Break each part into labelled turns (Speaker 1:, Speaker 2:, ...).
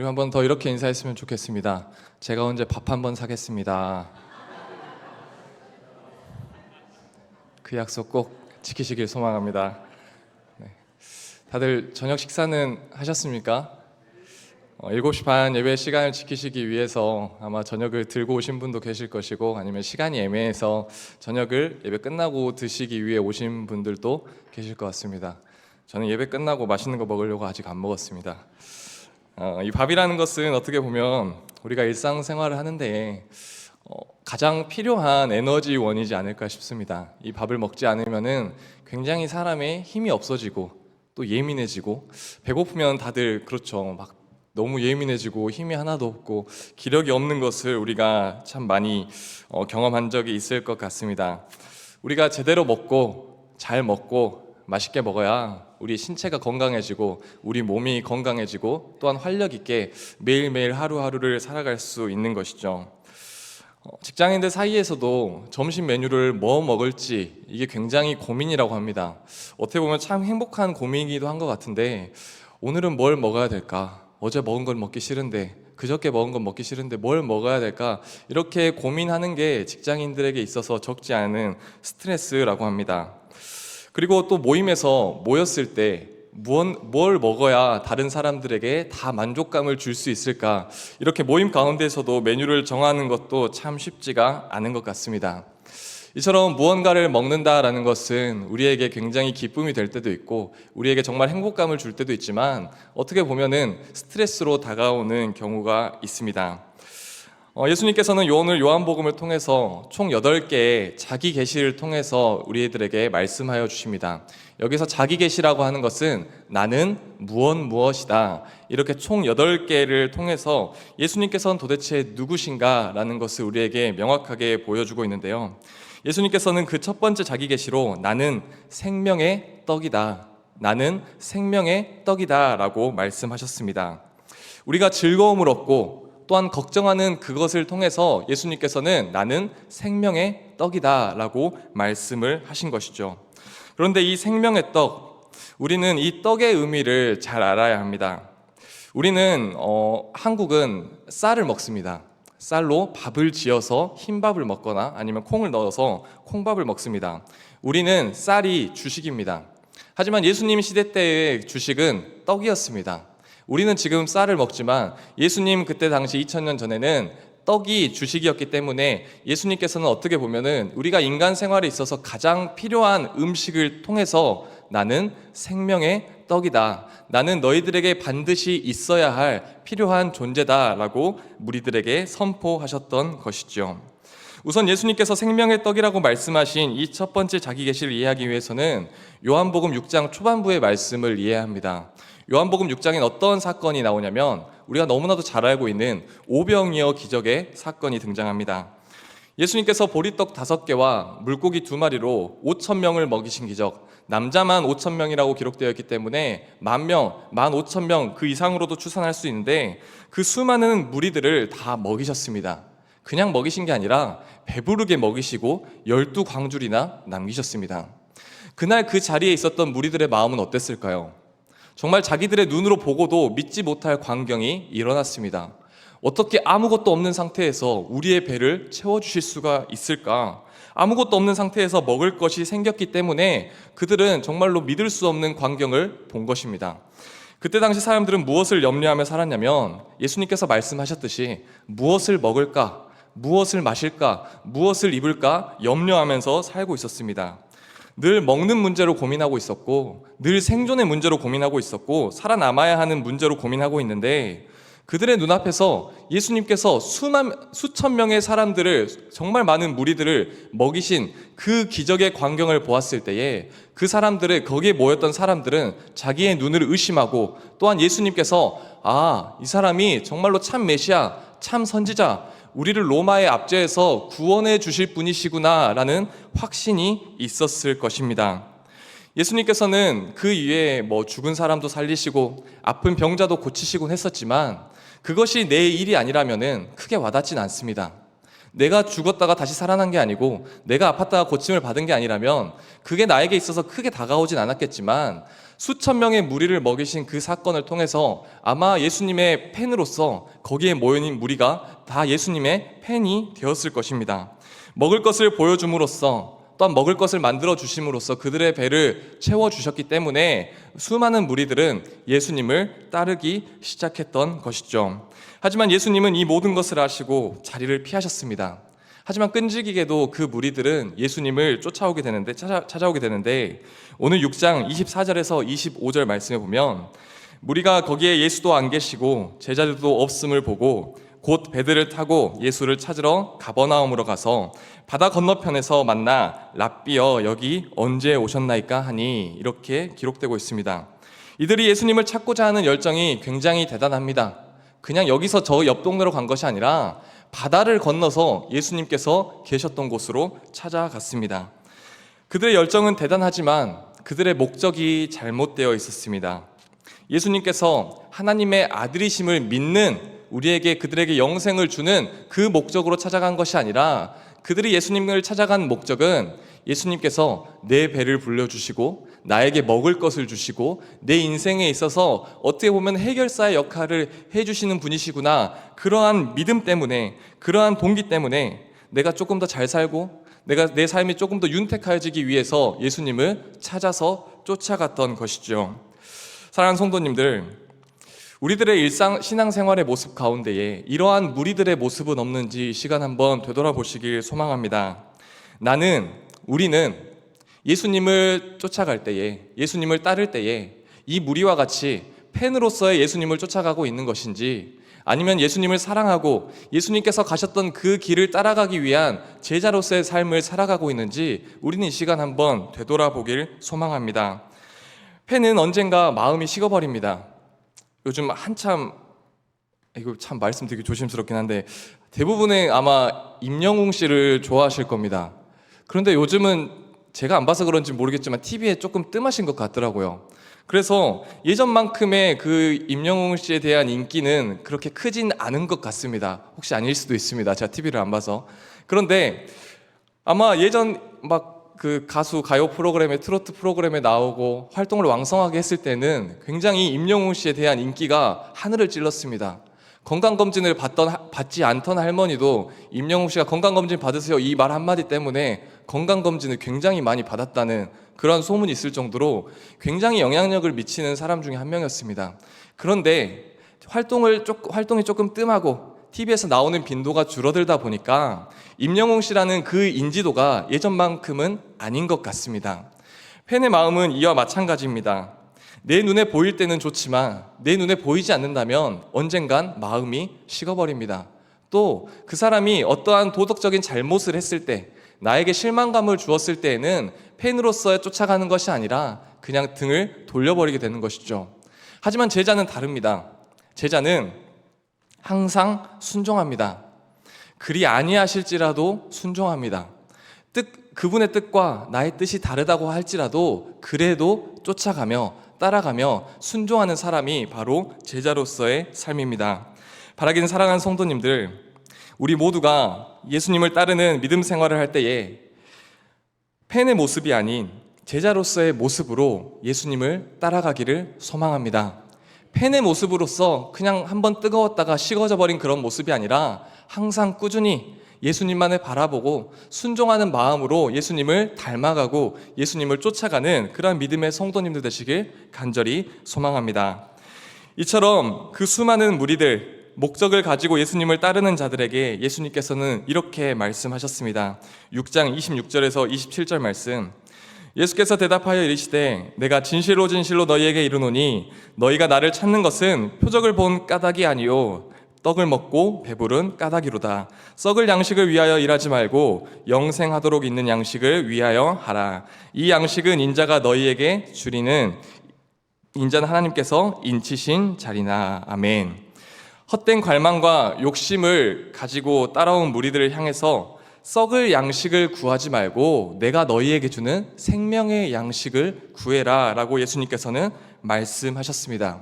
Speaker 1: 우리 한 번 더 이렇게 인사했으면 좋겠습니다. 제가 언제 밥 한 번 사겠습니다. 그 약속 꼭 지키시길 소망합니다. 네. 다들 저녁 식사는 하셨습니까? 7시 반 예배 시간을 지키시기 위해서 아마 저녁을 들고 오신 분도 계실 것이고, 아니면 시간이 애매해서 저녁을 예배 끝나고 드시기 위해 오신 분들도 계실 것 같습니다. 저는 예배 끝나고 맛있는 거 먹으려고 아직 안 먹었습니다. 이 밥이라는 것은 어떻게 보면 우리가 일상생활을 하는데 가장 필요한 에너지원이지 않을까 싶습니다. 이 밥을 먹지 않으면은 굉장히 사람의 힘이 없어지고 또 예민해지고, 배고프면 다들 그렇죠. 막 너무 예민해지고 힘이 하나도 없고 기력이 없는 것을 우리가 참 많이 경험한 적이 있을 것 같습니다. 우리가 제대로 먹고 잘 먹고 맛있게 먹어야 우리 신체가 건강해지고 우리 몸이 건강해지고 또한 활력 있게 매일매일 하루하루를 살아갈 수 있는 것이죠. 직장인들 사이에서도 점심 메뉴를 뭐 먹을지 이게 굉장히 고민이라고 합니다. 어떻게 보면 참 행복한 고민이기도 한 것 같은데, 오늘은 뭘 먹어야 될까? 어제 먹은 건 먹기 싫은데, 그저께 먹은 건 먹기 싫은데 뭘 먹어야 될까? 이렇게 고민하는 게 직장인들에게 있어서 적지 않은 스트레스라고 합니다. 그리고 또 모임에서 모였을 때 뭘 먹어야 다른 사람들에게 다 만족감을 줄 수 있을까? 이렇게 모임 가운데서도 메뉴를 정하는 것도 참 쉽지가 않은 것 같습니다. 이처럼 무언가를 먹는다라는 것은 우리에게 굉장히 기쁨이 될 때도 있고 우리에게 정말 행복감을 줄 때도 있지만, 어떻게 보면은 스트레스로 다가오는 경우가 있습니다. 예수님께서는 오늘 요한복음을 통해서 총 8개의 자기 계시를 통해서 우리들에게 말씀하여 주십니다. 여기서 자기 계시라고 하는 것은 나는 무엇이다, 이렇게 총 8개를 통해서 예수님께서는 도대체 누구신가라는 것을 우리에게 명확하게 보여주고 있는데요. 예수님께서는 그 첫 번째 자기 계시로 나는 생명의 떡이다, 나는 생명의 떡이다 라고 말씀하셨습니다. 우리가 즐거움을 얻고 또한 걱정하는 그것을 통해서 예수님께서는 나는 생명의 떡이다 라고 말씀을 하신 것이죠. 그런데 이 생명의 떡, 우리는 이 떡의 의미를 잘 알아야 합니다. 우리는 한국은 쌀을 먹습니다. 쌀로 밥을 지어서 흰밥을 먹거나 아니면 콩을 넣어서 콩밥을 먹습니다. 우리는 쌀이 주식입니다. 하지만 예수님 시대 때의 주식은 떡이었습니다. 우리는 지금 쌀을 먹지만 예수님 그때 당시 2000년 전에는 떡이 주식이었기 때문에 예수님께서는 어떻게 보면은 우리가 인간 생활에 있어서 가장 필요한 음식을 통해서 나는 생명의 떡이다, 나는 너희들에게 반드시 있어야 할 필요한 존재다 라고 무리들에게 선포하셨던 것이죠. 우선 예수님께서 생명의 떡이라고 말씀하신 이 첫 번째 자기 계시를 이해하기 위해서는 요한복음 6장 초반부의 말씀을 이해해야 합니다. 요한복음 6장엔 어떤 사건이 나오냐면 우리가 너무나도 잘 알고 있는 오병이어 기적의 사건이 등장합니다. 예수님께서 보리떡 5개와 물고기 2마리로 5,000명을 먹이신 기적, 남자만 5,000명이라고 기록되어 있기 때문에 10,000명, 15,000명 그 이상으로도 추산할 수 있는데, 그 수많은 무리들을 다 먹이셨습니다. 그냥 먹이신 게 아니라 배부르게 먹이시고 12광줄이나 남기셨습니다. 그날 그 자리에 있었던 무리들의 마음은 어땠을까요? 정말 자기들의 눈으로 보고도 믿지 못할 광경이 일어났습니다. 어떻게 아무것도 없는 상태에서 우리의 배를 채워주실 수가 있을까? 아무것도 없는 상태에서 먹을 것이 생겼기 때문에 그들은 정말로 믿을 수 없는 광경을 본 것입니다. 그때 당시 사람들은 무엇을 염려하며 살았냐면, 예수님께서 말씀하셨듯이 무엇을 먹을까, 무엇을 마실까, 무엇을 입을까 염려하면서 살고 있었습니다. 늘 먹는 문제로 고민하고 있었고, 늘 생존의 문제로 고민하고 있었고, 살아남아야 하는 문제로 고민하고 있는데, 그들의 눈앞에서 예수님께서 수천 명의 사람들을, 정말 많은 무리들을 먹이신 그 기적의 광경을 보았을 때에 그 사람들의, 거기에 모였던 사람들은 자기의 눈을 의심하고, 또한 예수님께서 이 사람이 정말로 참 메시아, 참 선지자, 우리를 로마의 압제에서 구원해 주실 분이시구나 라는 확신이 있었을 것입니다. 예수님께서는 그 이외에 죽은 사람도 살리시고 아픈 병자도 고치시곤 했었지만, 그것이 내 일이 아니라면은 크게 와닿진 않습니다. 내가 죽었다가 다시 살아난 게 아니고 내가 아팠다가 고침을 받은 게 아니라면 그게 나에게 있어서 크게 다가오진 않았겠지만 수천 명의 무리를 먹이신 그 사건을 통해서 아마 예수님의 팬으로서 거기에 모여있는 무리가 다 예수님의 팬이 되었을 것입니다. 먹을 것을 보여줌으로써 또한 먹을 것을 만들어 주심으로써 그들의 배를 채워주셨기 때문에 수많은 무리들은 예수님을 따르기 시작했던 것이죠. 하지만 예수님은 이 모든 것을 아시고 자리를 피하셨습니다. 하지만 끈질기게도 그 무리들은 예수님을 찾아오게 되는데 오늘 6장 24절에서 25절 말씀에 보면 무리가 거기에 예수도 안 계시고 제자들도 없음을 보고 곧 배들을 타고 예수를 찾으러 가버나움으로 가서 바다 건너편에서 만나 랍비여 여기 언제 오셨나이까 하니 이렇게 기록되고 있습니다. 이들이 예수님을 찾고자 하는 열정이 굉장히 대단합니다. 그냥 여기서 저 옆 동네로 간 것이 아니라 바다를 건너서 예수님께서 계셨던 곳으로 찾아갔습니다. 그들의 열정은 대단하지만 그들의 목적이 잘못되어 있었습니다. 예수님께서 하나님의 아들이심을 믿는 우리에게 그들에게 영생을 주는 그 목적으로 찾아간 것이 아니라 그들이 예수님을 찾아간 목적은 예수님께서 내 배를 불려주시고 나에게 먹을 것을 주시고 내 인생에 있어서 어떻게 보면 해결사의 역할을 해주시는 분이시구나, 그러한 믿음 때문에, 그러한 동기 때문에 내가 조금 더 잘 살고 내 삶이 조금 더 윤택해지기 위해서 예수님을 찾아서 쫓아갔던 것이죠. 사랑하는 성도님들, 우리들의 신앙생활의 모습 가운데에 이러한 무리들의 모습은 없는지 이 시간 한번 되돌아보시길 소망합니다. 우리는 예수님을 쫓아갈 때에, 예수님을 따를 때에 이 무리와 같이 팬으로서의 예수님을 쫓아가고 있는 것인지, 아니면 예수님을 사랑하고 예수님께서 가셨던 그 길을 따라가기 위한 제자로서의 삶을 살아가고 있는지 우리는 이 시간 한번 되돌아보길 소망합니다. 팬은 언젠가 마음이 식어버립니다. 요즘 한참, 이거 참 말씀드리기 조심스럽긴 한데 대부분의 아마 임영웅 씨를 좋아하실 겁니다. 그런데 요즘은 제가 안 봐서 그런지 모르겠지만 TV에 조금 뜸하신 것 같더라고요. 그래서 예전만큼의 그 임영웅 씨에 대한 인기는 그렇게 크진 않은 것 같습니다. 혹시 아닐 수도 있습니다. 제가 TV를 안 봐서. 그런데 아마 예전 그 가수 가요 프로그램에, 트로트 프로그램에 나오고 활동을 왕성하게 했을 때는 굉장히 임영웅 씨에 대한 인기가 하늘을 찔렀습니다. 건강검진을 받지 않던 할머니도 임영웅 씨가 건강검진 받으세요 이 말 한마디 때문에 건강검진을 굉장히 많이 받았다는 그런 소문이 있을 정도로 굉장히 영향력을 미치는 사람 중에 한 명이었습니다. 그런데 활동이 조금 뜸하고 TV에서 나오는 빈도가 줄어들다 보니까 임영웅 씨라는 그 인지도가 예전만큼은 아닌 것 같습니다. 팬의 마음은 이와 마찬가지입니다. 내 눈에 보일 때는 좋지만 내 눈에 보이지 않는다면 언젠간 마음이 식어버립니다. 또 그 사람이 어떠한 도덕적인 잘못을 했을 때, 나에게 실망감을 주었을 때에는 팬으로서 쫓아가는 것이 아니라 그냥 등을 돌려버리게 되는 것이죠. 하지만 제자는 다릅니다. 제자는 항상 순종합니다. 그리 아니하실지라도 순종합니다. 그분의 뜻과 나의 뜻이 다르다고 할지라도 그래도 쫓아가며 따라가며 순종하는 사람이 바로 제자로서의 삶입니다. 바라기는 사랑하는 성도님들, 우리 모두가 예수님을 따르는 믿음 생활을 할 때에 팬의 모습이 아닌 제자로서의 모습으로 예수님을 따라가기를 소망합니다. 팬의 모습으로서 그냥 한번 뜨거웠다가 식어져 버린 그런 모습이 아니라 항상 꾸준히 예수님만을 바라보고 순종하는 마음으로 예수님을 닮아가고 예수님을 쫓아가는 그러한 믿음의 성도님들 되시길 간절히 소망합니다. 이처럼 그 수많은 무리들, 목적을 가지고 예수님을 따르는 자들에게 예수님께서는 이렇게 말씀하셨습니다. 6장 26절에서 27절 말씀, 예수께서 대답하여 이르시되 내가 진실로 너희에게 이르노니 너희가 나를 찾는 것은 표적을 본 까닭이 아니요 떡을 먹고 배부른 까닭이로다. 썩을 양식을 위하여 일하지 말고 영생하도록 있는 양식을 위하여 하라. 이 양식은 인자가 너희에게 주리는 인자는 하나님께서 인치신 자리나. 아멘. 헛된 갈망과 욕심을 가지고 따라온 무리들을 향해서 썩을 양식을 구하지 말고 내가 너희에게 주는 생명의 양식을 구해라 라고 예수님께서는 말씀하셨습니다.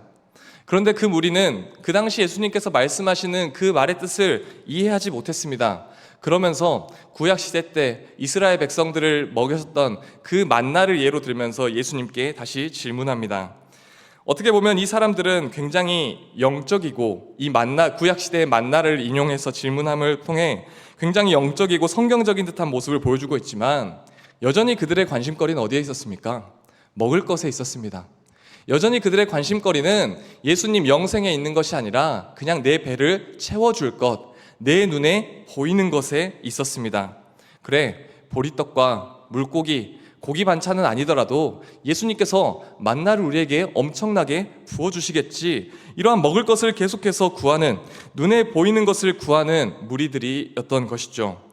Speaker 1: 그런데 그 무리는 그 당시 예수님께서 말씀하시는 그 말의 뜻을 이해하지 못했습니다. 그러면서 구약 시대 때 이스라엘 백성들을 먹였었던 그 만나를 예로 들면서 예수님께 다시 질문합니다. 어떻게 보면 이 사람들은 굉장히 영적이고 이 만나, 구약 시대의 만나를 인용해서 질문함을 통해 굉장히 영적이고 성경적인 듯한 모습을 보여주고 있지만 여전히 그들의 관심거리는 어디에 있었습니까? 먹을 것에 있었습니다. 여전히 그들의 관심거리는 예수님 영생에 있는 것이 아니라 그냥 내 배를 채워줄 것, 내 눈에 보이는 것에 있었습니다. 그래, 보리떡과 물고기, 고기 반찬은 아니더라도 예수님께서 만나를 우리에게 엄청나게 부어주시겠지, 이러한 먹을 것을 계속해서 구하는, 눈에 보이는 것을 구하는 무리들이었던 것이죠.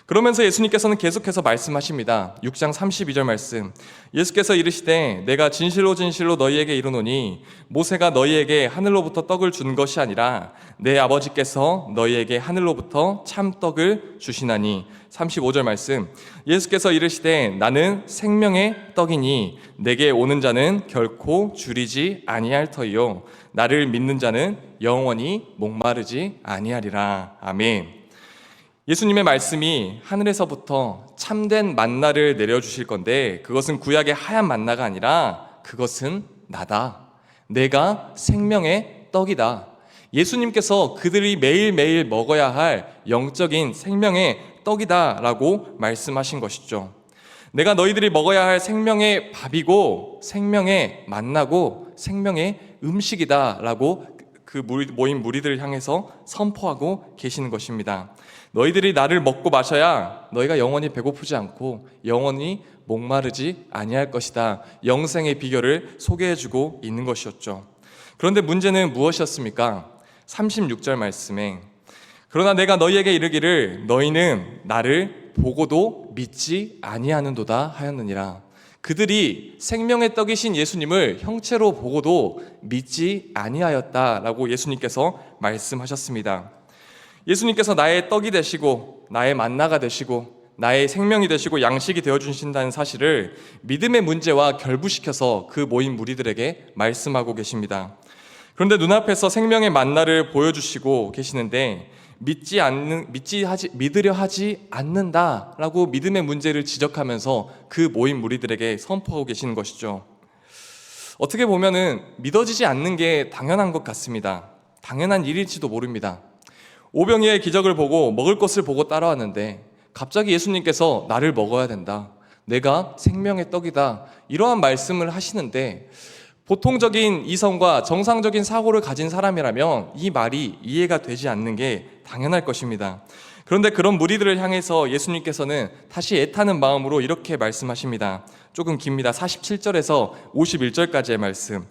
Speaker 1: 그러면서 예수님께서는 계속해서 말씀하십니다. 6장 32절 말씀, 예수께서 이르시되 내가 진실로 진실로 너희에게 이르노니 모세가 너희에게 하늘로부터 떡을 준 것이 아니라 내 아버지께서 너희에게 하늘로부터 참떡을 주시나니. 35절 말씀, 예수께서 이르시되 나는 생명의 떡이니 내게 오는 자는 결코 줄이지 아니할 터이요 나를 믿는 자는 영원히 목마르지 아니하리라. 아멘. 예수님의 말씀이 하늘에서부터 참된 만나를 내려주실 건데 그것은 구약의 하얀 만나가 아니라 그것은 나다. 내가 생명의 떡이다. 예수님께서 그들이 매일매일 먹어야 할 영적인 생명의 떡이다 라고 말씀하신 것이죠. 내가 너희들이 먹어야 할 생명의 밥이고 생명의 만나고 생명의 음식이다 라고 그 모인 무리들을 향해서 선포하고 계시는 것입니다. 너희들이 나를 먹고 마셔야 너희가 영원히 배고프지 않고 영원히 목마르지 아니할 것이다. 영생의 비결을 소개해주고 있는 것이었죠. 그런데 문제는 무엇이었습니까? 36절 말씀에 그러나 내가 너희에게 이르기를 너희는 나를 보고도 믿지 아니하는도다 하였느니라. 그들이 생명의 떡이신 예수님을 형체로 보고도 믿지 아니하였다라고 예수님께서 말씀하셨습니다. 예수님께서 나의 떡이 되시고 나의 만나가 되시고 나의 생명이 되시고 양식이 되어주신다는 사실을 믿음의 문제와 결부시켜서 그 모인 무리들에게 말씀하고 계십니다. 그런데 눈앞에서 생명의 만나를 보여주시고 계시는데 믿으려 하지 않는다라고 믿음의 문제를 지적하면서 그 모인 무리들에게 선포하고 계시는 것이죠. 어떻게 보면은 믿어지지 않는 게 당연한 것 같습니다. 당연한 일일지도 모릅니다. 오병이의 기적을 보고 먹을 것을 보고 따라왔는데 갑자기 예수님께서 나를 먹어야 된다, 내가 생명의 떡이다, 이러한 말씀을 하시는데 보통적인 이성과 정상적인 사고를 가진 사람이라면 이 말이 이해가 되지 않는 게 당연할 것입니다. 그런데 그런 무리들을 향해서 예수님께서는 다시 애타는 마음으로 이렇게 말씀하십니다. 조금 깁니다. 47절에서 51절까지의 말씀.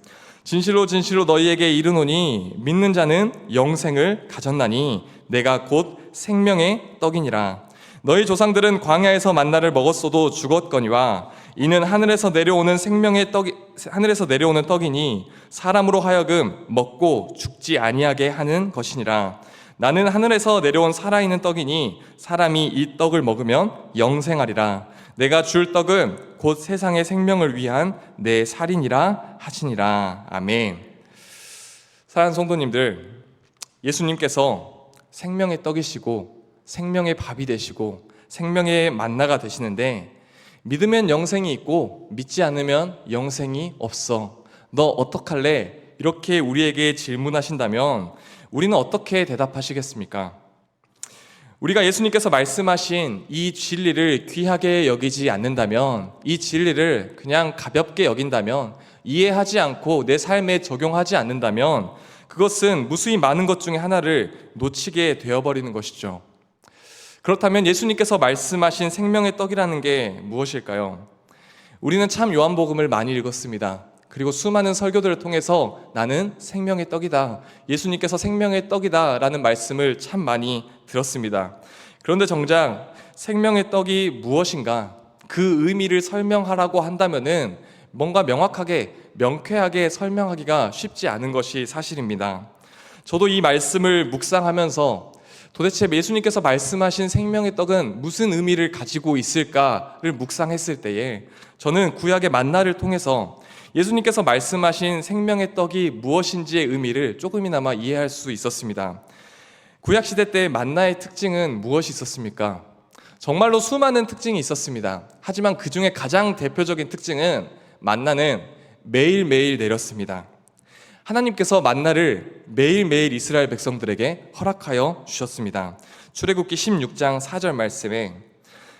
Speaker 1: 진실로 진실로 너희에게 이르노니 믿는 자는 영생을 가졌나니 내가 곧 생명의 떡이니라. 너희 조상들은 광야에서 만나를 먹었어도 죽었거니와 이는 하늘에서 내려오는 떡이니 사람으로 하여금 먹고 죽지 아니하게 하는 것이니라. 나는 하늘에서 내려온 살아있는 떡이니 사람이 이 떡을 먹으면 영생하리라. 내가 줄 떡은 곧 세상의 생명을 위한 내 살이니라 하시니라. 아멘. 사랑하는 성도님들, 예수님께서 생명의 떡이시고 생명의 밥이 되시고 생명의 만나가 되시는데 믿으면 영생이 있고 믿지 않으면 영생이 없어. 너 어떡할래? 이렇게 우리에게 질문하신다면 우리는 어떻게 대답하시겠습니까? 우리가 예수님께서 말씀하신 이 진리를 귀하게 여기지 않는다면, 이 진리를 그냥 가볍게 여긴다면, 이해하지 않고 내 삶에 적용하지 않는다면 그것은 무수히 많은 것 중에 하나를 놓치게 되어버리는 것이죠. 그렇다면 예수님께서 말씀하신 생명의 떡이라는 게 무엇일까요? 우리는 참 요한복음을 많이 읽었습니다. 그리고 수많은 설교들을 통해서 나는 생명의 떡이다, 예수님께서 생명의 떡이다 라는 말씀을 참 많이 들었습니다. 그런데 정작 생명의 떡이 무엇인가, 그 의미를 설명하라고 한다면은 뭔가 명확하게 명쾌하게 설명하기가 쉽지 않은 것이 사실입니다. 저도 이 말씀을 묵상하면서 도대체 예수님께서 말씀하신 생명의 떡은 무슨 의미를 가지고 있을까를 묵상했을 때에 저는 구약의 만나를 통해서 예수님께서 말씀하신 생명의 떡이 무엇인지의 의미를 조금이나마 이해할 수 있었습니다. 구약시대 때 만나의 특징은 무엇이 있었습니까? 정말로 수많은 특징이 있었습니다. 하지만 그 중에 가장 대표적인 특징은 만나는 매일매일 내렸습니다. 하나님께서 만나를 매일매일 이스라엘 백성들에게 허락하여 주셨습니다. 출애굽기 16장 4절 말씀에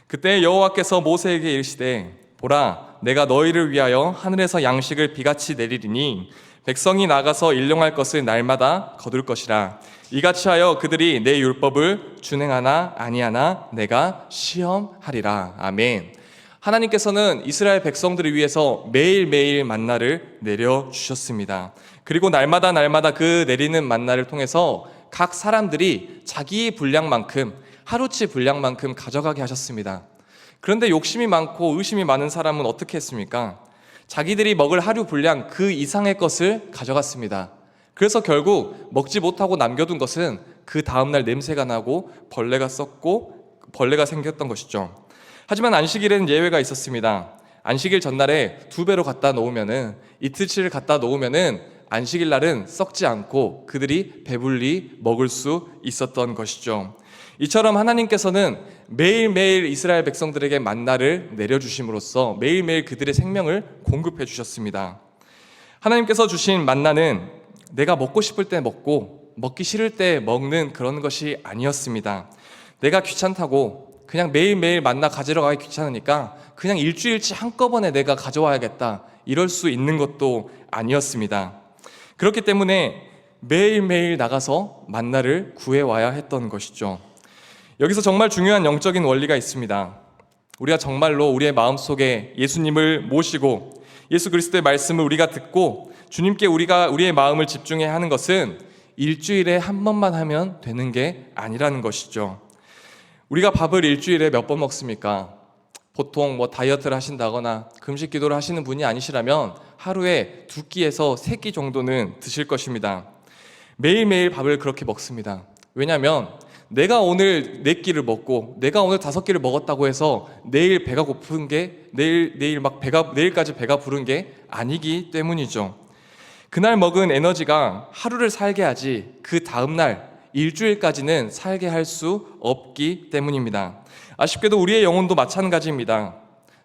Speaker 1: 그때 여호와께서 모세에게 이르시되 보라 내가 너희를 위하여 하늘에서 양식을 비같이 내리리니 백성이 나가서 일용할 것을 날마다 거둘 것이라 이같이 하여 그들이 내 율법을 준행하나 아니하나 내가 시험하리라. 아멘. 하나님께서는 이스라엘 백성들을 위해서 매일매일 만나를 내려주셨습니다. 그리고 날마다 그 내리는 만나를 통해서 각 사람들이 자기 분량만큼 하루치 분량만큼 가져가게 하셨습니다. 그런데 욕심이 많고 의심이 많은 사람은 어떻게 했습니까? 자기들이 먹을 하루 분량 그 이상의 것을 가져갔습니다. 그래서 결국 먹지 못하고 남겨둔 것은 그 다음날 냄새가 나고 벌레가 썩고 벌레가 생겼던 것이죠. 하지만 안식일에는 예외가 있었습니다. 안식일 전날에 2배로 갖다 놓으면은 이틀치를 갖다 놓으면은 안식일 날은 썩지 않고 그들이 배불리 먹을 수 있었던 것이죠. 이처럼 하나님께서는 매일매일 이스라엘 백성들에게 만나를 내려주심으로써 매일매일 그들의 생명을 공급해 주셨습니다. 하나님께서 주신 만나는 내가 먹고 싶을 때 먹고 먹기 싫을 때 먹는 그런 것이 아니었습니다. 내가 귀찮다고 그냥 매일매일 만나 가지러 가기 귀찮으니까 그냥 일주일치 한꺼번에 내가 가져와야겠다 이럴 수 있는 것도 아니었습니다. 그렇기 때문에 매일매일 나가서 만나를 구해와야 했던 것이죠. 여기서 정말 중요한 영적인 원리가 있습니다. 우리가 정말로 우리의 마음속에 예수님을 모시고 예수 그리스도의 말씀을 우리가 듣고 주님께 우리의 마음을 집중해야 하는 것은 일주일에 한 번만 하면 되는 게 아니라는 것이죠. 우리가 밥을 일주일에 몇 번 먹습니까? 보통 다이어트를 하신다거나 금식 기도를 하시는 분이 아니시라면 하루에 2끼에서 3끼 정도는 드실 것입니다. 매일매일 밥을 그렇게 먹습니다. 왜냐하면 내가 오늘 4끼를 먹고 내가 오늘 5끼를 먹었다고 해서 내일 배가 고픈 게 내일까지 배가 부른 게 아니기 때문이죠. 그날 먹은 에너지가 하루를 살게 하지 그 다음날 일주일까지는 살게 할 수 없기 때문입니다. 아쉽게도 우리의 영혼도 마찬가지입니다.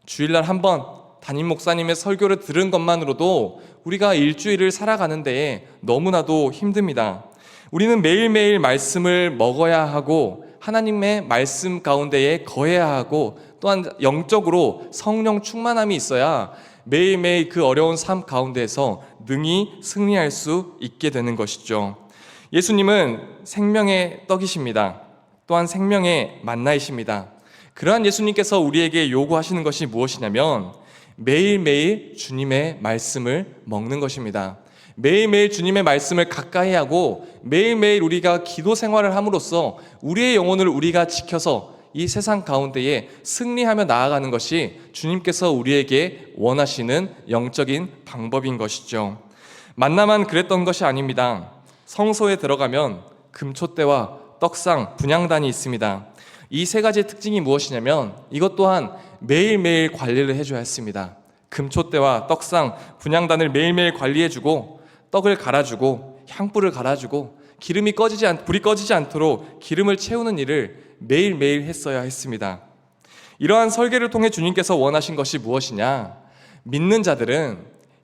Speaker 1: 주일날 한번 담임 목사님의 설교를 들은 것만으로도 우리가 일주일을 살아가는 데에 너무나도 힘듭니다. 우리는 매일매일 말씀을 먹어야 하고 하나님의 말씀 가운데에 거해야 하고 또한 영적으로 성령 충만함이 있어야 매일매일 그 어려운 삶 가운데에서 능히 승리할 수 있게 되는 것이죠. 예수님은 생명의 떡이십니다. 또한 생명의 만나이십니다. 그러한 예수님께서 우리에게 요구하시는 것이 무엇이냐면 매일매일 주님의 말씀을 먹는 것입니다. 매일매일 주님의 말씀을 가까이 하고 매일매일 우리가 기도 생활을 함으로써 우리의 영혼을 우리가 지켜서 이 세상 가운데에 승리하며 나아가는 것이 주님께서 우리에게 원하시는 영적인 방법인 것이죠. 만나만 그랬던 것이 아닙니다. 성소에 들어가면 금촛대와 떡상, 분향단이 있습니다. 이 3가지의 특징이 무엇이냐면 이것 또한 매일매일 관리를 해줘야 했습니다. 금촛대와 떡상, 분향단을 매일매일 관리해주고 떡을 갈아주고 향불을 갈아주고 불이 꺼지지 않도록 기름을 채우는 일을 매일매일 했어야 했습니다. 이러한 설계를 통해 주님께서 원하신 것이 무엇이냐? 믿는 자들은,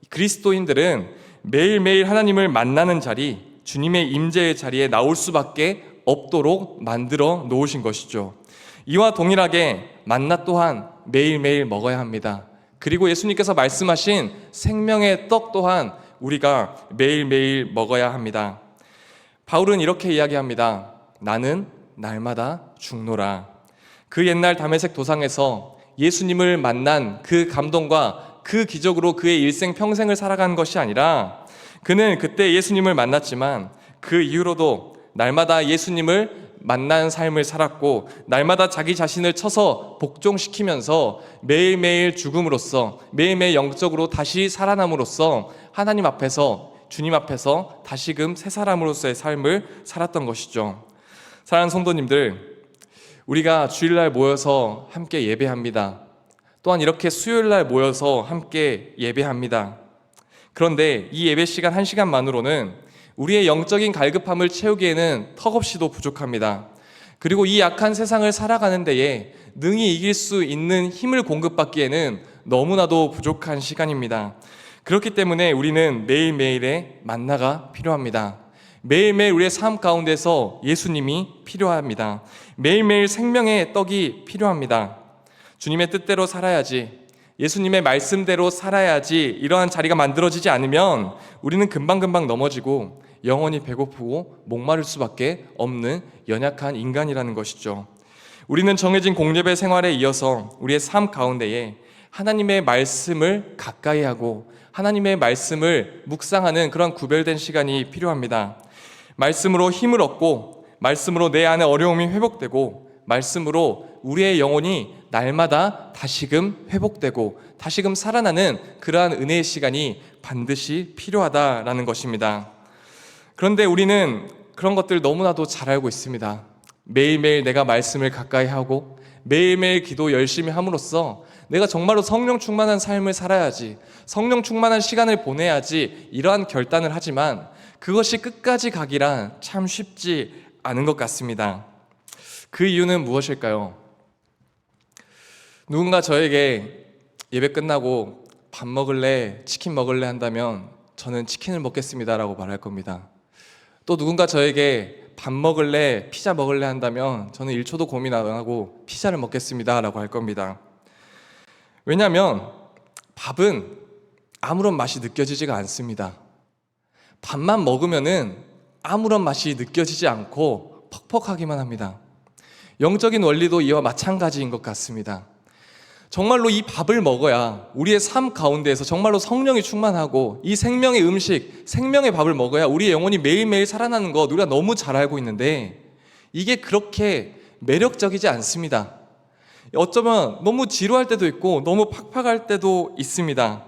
Speaker 1: 그리스도인들은 매일매일 하나님을 만나는 자리, 주님의 임재의 자리에 나올 수밖에 없도록 만들어 놓으신 것이죠. 이와 동일하게 만나 또한 매일매일 먹어야 합니다. 그리고 예수님께서 말씀하신 생명의 떡 또한 우리가 매일매일 먹어야 합니다. 바울은 이렇게 이야기합니다. 나는 날마다 죽노라. 그 옛날 다메섹 도상에서 예수님을 만난 그 감동과 그 기적으로 그의 일생 평생을 살아간 것이 아니라 그는 그때 예수님을 만났지만 그 이후로도 날마다 예수님을 만난 삶을 살았고 날마다 자기 자신을 쳐서 복종시키면서 매일매일 죽음으로써 매일매일 영적으로 다시 살아남으로써 하나님 앞에서 주님 앞에서 다시금 새 사람으로서의 삶을 살았던 것이죠. 사랑하는 성도님들, 우리가 주일날 모여서 함께 예배합니다. 또한 이렇게 수요일날 모여서 함께 예배합니다. 그런데 이 예배 시간 1시간만으로는 우리의 영적인 갈급함을 채우기에는 턱없이도 부족합니다. 그리고 이 약한 세상을 살아가는 데에 능히 이길 수 있는 힘을 공급받기에는 너무나도 부족한 시간입니다. 그렇기 때문에 우리는 매일매일의 만나가 필요합니다. 매일매일 우리의 삶 가운데서 예수님이 필요합니다. 매일매일 생명의 떡이 필요합니다. 주님의 뜻대로 살아야지, 예수님의 말씀대로 살아야지 이러한 자리가 만들어지지 않으면 우리는 금방금방 넘어지고 영원히 배고프고 목마를 수밖에 없는 연약한 인간이라는 것이죠. 우리는 정해진 공예배 생활에 이어서 우리의 삶 가운데에 하나님의 말씀을 가까이 하고 하나님의 말씀을 묵상하는 그런 구별된 시간이 필요합니다. 말씀으로 힘을 얻고, 말씀으로 내 안에 어려움이 회복되고, 말씀으로 우리의 영혼이 날마다 다시금 회복되고 다시금 살아나는 그러한 은혜의 시간이 반드시 필요하다라는 것입니다. 그런데 우리는 그런 것들 너무나도 잘 알고 있습니다. 매일매일 내가 말씀을 가까이 하고 매일매일 기도 열심히 함으로써 내가 정말로 성령 충만한 삶을 살아야지, 성령 충만한 시간을 보내야지 이러한 결단을 하지만 그것이 끝까지 가기란 참 쉽지 않은 것 같습니다. 그 이유는 무엇일까요? 누군가 저에게 예배 끝나고 밥 먹을래, 치킨 먹을래 한다면 저는 치킨을 먹겠습니다라고 말할 겁니다. 또 누군가 저에게 밥 먹을래, 피자 먹을래 한다면 저는 1초도 고민 안 하고 피자를 먹겠습니다라고 할 겁니다. 왜냐하면 밥은 아무런 맛이 느껴지지가 않습니다. 밥만 먹으면은 아무런 맛이 느껴지지 않고 퍽퍽하기만 합니다. 영적인 원리도 이와 마찬가지인 것 같습니다. 정말로 이 밥을 먹어야 우리의 삶 가운데에서 정말로 성령이 충만하고 이 생명의 음식, 생명의 밥을 먹어야 우리의 영혼이 매일매일 살아나는 것 우리가 너무 잘 알고 있는데 이게 그렇게 매력적이지 않습니다. 어쩌면 너무 지루할 때도 있고 너무 팍팍할 때도 있습니다.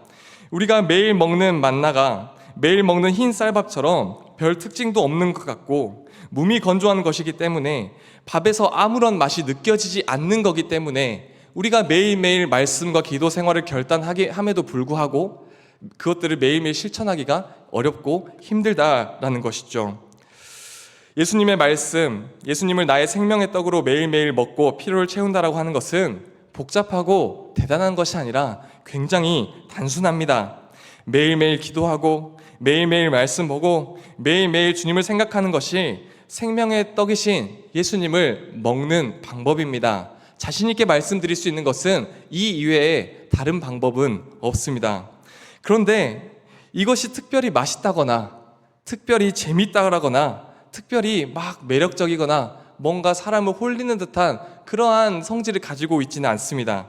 Speaker 1: 우리가 매일 먹는 만나가 매일 먹는 흰 쌀밥처럼 별 특징도 없는 것 같고 몸이 건조한 것이기 때문에 밥에서 아무런 맛이 느껴지지 않는 거기 때문에 우리가 매일매일 말씀과 기도 생활을 함에도 불구하고 그것들을 매일매일 실천하기가 어렵고 힘들다라는 것이죠. 예수님의 말씀, 예수님을 나의 생명의 떡으로 매일매일 먹고 피로를 채운다라고 하는 것은 복잡하고 대단한 것이 아니라 굉장히 단순합니다. 매일매일 기도하고 매일매일 말씀 보고 매일매일 주님을 생각하는 것이 생명의 떡이신 예수님을 먹는 방법입니다. 자신 있게 말씀드릴 수 있는 것은 이 이외에 다른 방법은 없습니다. 그런데 이것이 특별히 맛있다거나 특별히 재밌다거나 특별히 막 매력적이거나 뭔가 사람을 홀리는 듯한 그러한 성질을 가지고 있지는 않습니다.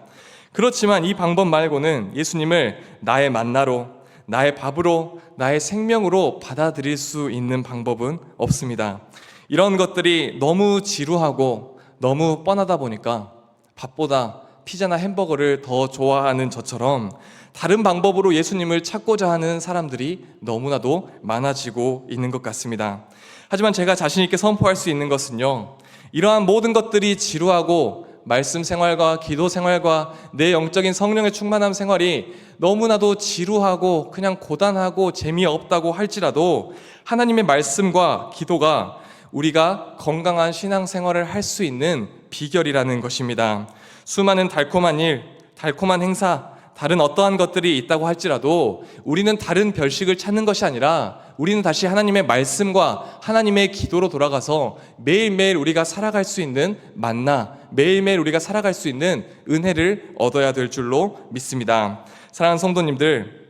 Speaker 1: 그렇지만 이 방법 말고는 예수님을 나의 만나로, 나의 밥으로, 나의 생명으로 받아들일 수 있는 방법은 없습니다. 이런 것들이 너무 지루하고 너무 뻔하다 보니까 밥보다 피자나 햄버거를 더 좋아하는 저처럼 다른 방법으로 예수님을 찾고자 하는 사람들이 너무나도 많아지고 있는 것 같습니다. 하지만 제가 자신 있게 선포할 수 있는 것은요, 이러한 모든 것들이 지루하고 말씀 생활과 기도 생활과 내 영적인 성령의 충만함 생활이 너무나도 지루하고 그냥 고단하고 재미없다고 할지라도 하나님의 말씀과 기도가 우리가 건강한 신앙생활을 할 수 있는 비결이라는 것입니다. 수많은 달콤한 일, 달콤한 행사, 다른 어떠한 것들이 있다고 할지라도 우리는 다른 별식을 찾는 것이 아니라 우리는 다시 하나님의 말씀과 하나님의 기도로 돌아가서 매일매일 우리가 살아갈 수 있는 만나, 매일매일 우리가 살아갈 수 있는 은혜를 얻어야 될 줄로 믿습니다. 사랑하는 성도님들,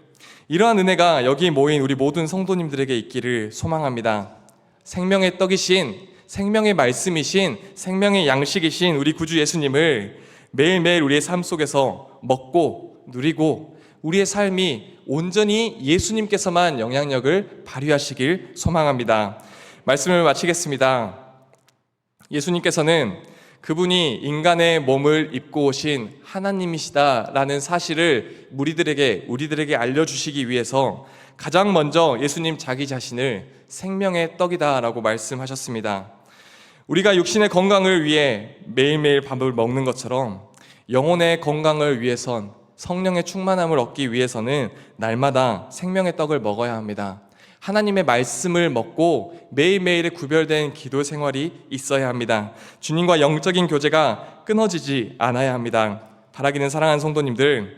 Speaker 1: 이러한 은혜가 여기 모인 우리 모든 성도님들에게 있기를 소망합니다. 생명의 떡이신, 생명의 말씀이신, 생명의 양식이신 우리 구주 예수님을 매일매일 우리의 삶 속에서 먹고 누리고 우리의 삶이 온전히 예수님께서만 영향력을 발휘하시길 소망합니다. 말씀을 마치겠습니다. 예수님께서는 그분이 인간의 몸을 입고 오신 하나님이시다라는 사실을 우리들에게 알려주시기 위해서 가장 먼저 예수님 자기 자신을 생명의 떡이다라고 말씀하셨습니다. 우리가 육신의 건강을 위해 매일매일 밥을 먹는 것처럼 영혼의 건강을 위해선, 성령의 충만함을 얻기 위해서는 날마다 생명의 떡을 먹어야 합니다. 하나님의 말씀을 먹고 매일매일의 구별된 기도 생활이 있어야 합니다. 주님과 영적인 교제가 끊어지지 않아야 합니다. 바라기는 사랑하는 성도님들,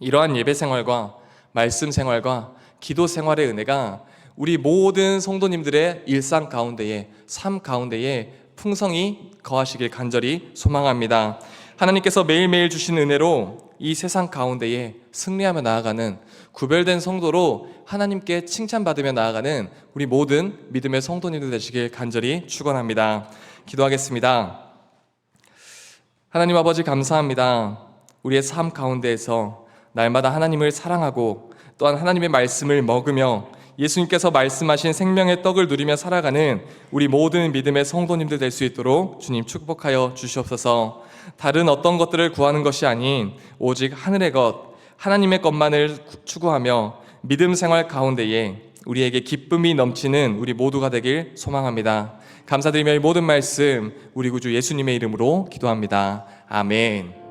Speaker 1: 이러한 예배 생활과 말씀 생활과 기도 생활의 은혜가 우리 모든 성도님들의 일상 가운데에, 삶 가운데에 풍성히 거하시길 간절히 소망합니다. 하나님께서 매일매일 주신 은혜로 이 세상 가운데에 승리하며 나아가는 구별된 성도로 하나님께 칭찬받으며 나아가는 우리 모든 믿음의 성도님들 되시길 간절히 축원합니다. 기도하겠습니다. 하나님 아버지, 감사합니다. 우리의 삶 가운데에서 날마다 하나님을 사랑하고 또한 하나님의 말씀을 먹으며 예수님께서 말씀하신 생명의 떡을 누리며 살아가는 우리 모든 믿음의 성도님들 될 수 있도록 주님 축복하여 주시옵소서. 다른 어떤 것들을 구하는 것이 아닌 오직 하늘의 것, 하나님의 것만을 추구하며 믿음 생활 가운데에 우리에게 기쁨이 넘치는 우리 모두가 되길 소망합니다. 감사드리며 이 모든 말씀 우리 구주 예수님의 이름으로 기도합니다. 아멘.